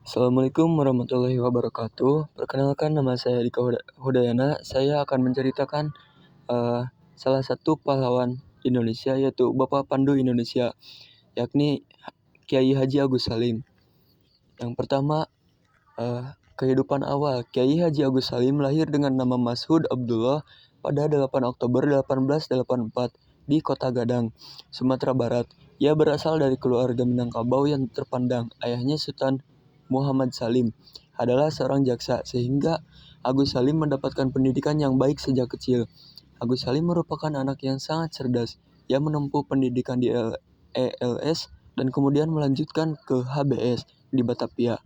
Assalamualaikum warahmatullahi wabarakatuh. Perkenalkan, nama saya Dika Hudayana. Saya akan menceritakan eh, salah satu pahlawan Indonesia, yaitu Bapak Pandu Indonesia, yakni Kiai Haji Agus Salim. Yang pertama, kehidupan awal. Kiai Haji Agus Salim lahir dengan nama Mashud Abdullah pada 8 Oktober 1884 di Kota Gadang, Sumatera Barat. Ia berasal dari keluarga Minangkabau yang terpandang. Ayahnya Sultan Muhammad Salim adalah seorang jaksa, sehingga Agus Salim mendapatkan pendidikan yang baik sejak kecil. Agus Salim merupakan anak yang sangat cerdas. Ia menempuh pendidikan di ELS dan kemudian melanjutkan ke HBS di Batavia,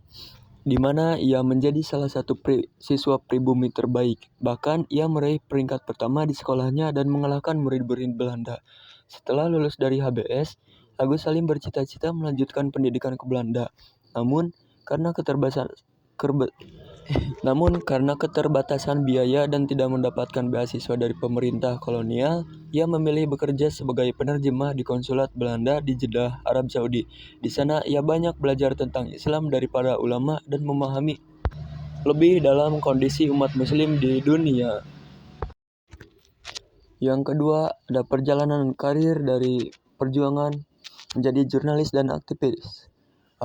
di mana ia menjadi salah satu siswa pribumi terbaik. Bahkan ia meraih peringkat pertama di sekolahnya dan mengalahkan murid-murid Belanda. Setelah lulus dari HBS, Agus Salim bercita-cita melanjutkan pendidikan ke Belanda. Namun karena keterbatasan biaya dan tidak mendapatkan beasiswa dari pemerintah kolonial, ia memilih bekerja sebagai penerjemah di konsulat Belanda di Jeddah, Arab Saudi. Di sana ia banyak belajar tentang Islam dari para ulama dan memahami lebih dalam kondisi umat muslim di dunia. Yang kedua, ada perjalanan karir dari perjuangan menjadi jurnalis dan aktivis.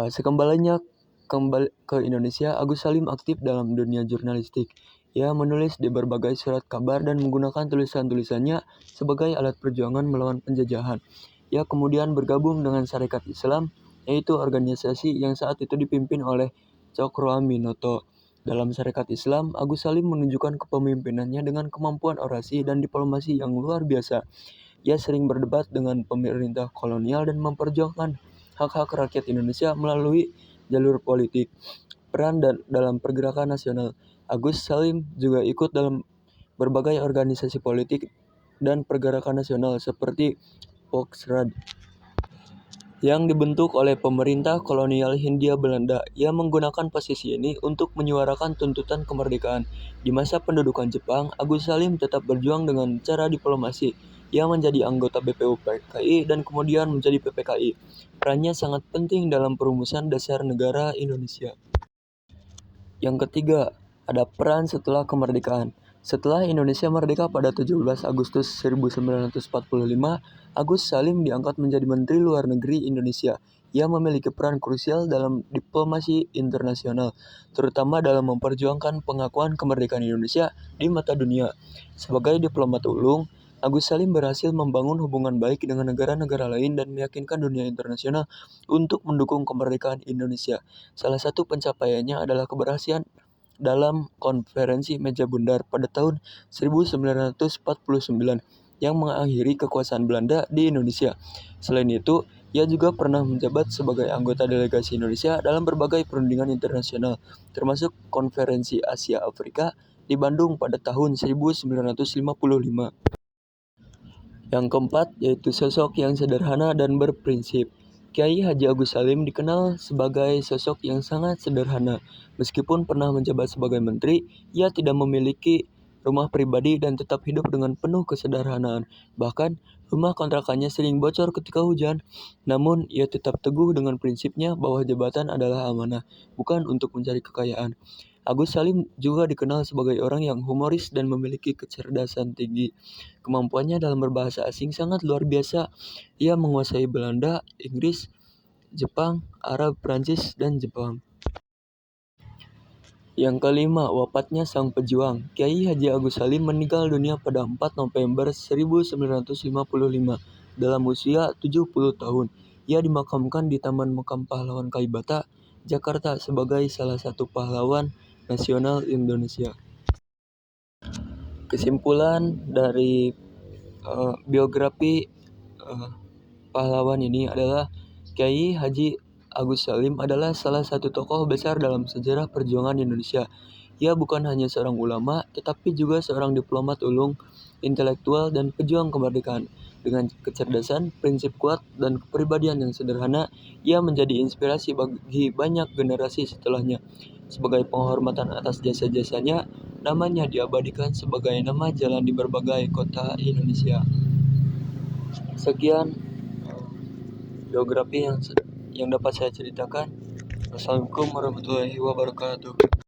Sekembalinya kembali ke Indonesia, Agus Salim aktif dalam dunia jurnalistik. Ia menulis di berbagai surat kabar dan menggunakan tulisan-tulisannya sebagai alat perjuangan melawan penjajahan. Ia kemudian bergabung dengan Sarekat Islam, yaitu organisasi yang saat itu dipimpin oleh Cokroaminoto. Dalam Sarekat Islam, Agus Salim menunjukkan kepemimpinannya dengan kemampuan orasi dan diplomasi yang luar biasa. Ia sering berdebat dengan pemerintah kolonial dan memperjuangkan hak-hak rakyat Indonesia melalui jalur politik. Peran dalam pergerakan nasional. Agus Salim juga ikut dalam berbagai organisasi politik dan pergerakan nasional seperti Volksraad yang dibentuk oleh pemerintah kolonial Hindia Belanda. Ia menggunakan posisi ini untuk menyuarakan tuntutan kemerdekaan. Di masa pendudukan Jepang, Agus Salim tetap berjuang dengan cara diplomasi. Ia menjadi anggota BPUPKI dan kemudian menjadi PPKI. Perannya sangat penting dalam perumusan dasar negara Indonesia. Yang ketiga, ada peran setelah kemerdekaan. Setelah Indonesia merdeka pada 17 Agustus 1945, Agus Salim diangkat menjadi Menteri Luar Negeri Indonesia. Ia memiliki peran krusial dalam diplomasi internasional, terutama dalam memperjuangkan pengakuan kemerdekaan Indonesia di mata dunia. Sebagai diplomat ulung, Agus Salim berhasil membangun hubungan baik dengan negara-negara lain dan meyakinkan dunia internasional untuk mendukung kemerdekaan Indonesia. Salah satu pencapaiannya adalah keberhasilan dalam konferensi Meja Bundar pada tahun 1949 yang mengakhiri kekuasaan Belanda di Indonesia. Selain itu, ia juga pernah menjabat sebagai anggota delegasi Indonesia dalam berbagai perundingan internasional, termasuk Konferensi Asia Afrika di Bandung pada tahun 1955. Yang keempat, yaitu sosok yang sederhana dan berprinsip. Kiai Haji Agus Salim dikenal sebagai sosok yang sangat sederhana. Meskipun pernah menjabat sebagai menteri, ia tidak memiliki rumah pribadi dan tetap hidup dengan penuh kesederhanaan. Bahkan, rumah kontrakannya sering bocor ketika hujan. Namun, ia tetap teguh dengan prinsipnya bahwa jabatan adalah amanah, bukan untuk mencari kekayaan. Agus Salim juga dikenal sebagai orang yang humoris dan memiliki kecerdasan tinggi. Kemampuannya dalam berbahasa asing sangat luar biasa. Ia menguasai Belanda, Inggris, Jepang, Arab, Prancis, dan Jepang. Yang kelima, wafatnya sang pejuang. Kiai Haji Agus Salim meninggal dunia pada 4 November 1955 dalam usia 70 tahun. Ia dimakamkan di Taman Makam Pahlawan Kalibata, Jakarta sebagai salah satu pahlawan nasional Indonesia. Kesimpulan dari biografi pahlawan ini adalah Kiai Haji Agus Salim adalah salah satu tokoh besar dalam sejarah perjuangan Indonesia. Ia bukan hanya seorang ulama, tetapi juga seorang diplomat ulung, intelektual, dan pejuang kemerdekaan. Dengan kecerdasan, prinsip kuat, dan kepribadian yang sederhana, ia menjadi inspirasi bagi banyak generasi setelahnya. Sebagai penghormatan atas jasa-jasanya, namanya diabadikan sebagai nama jalan di berbagai kota Indonesia. Sekian biografi yang dapat saya ceritakan. Wassalamualaikum warahmatullahi wabarakatuh.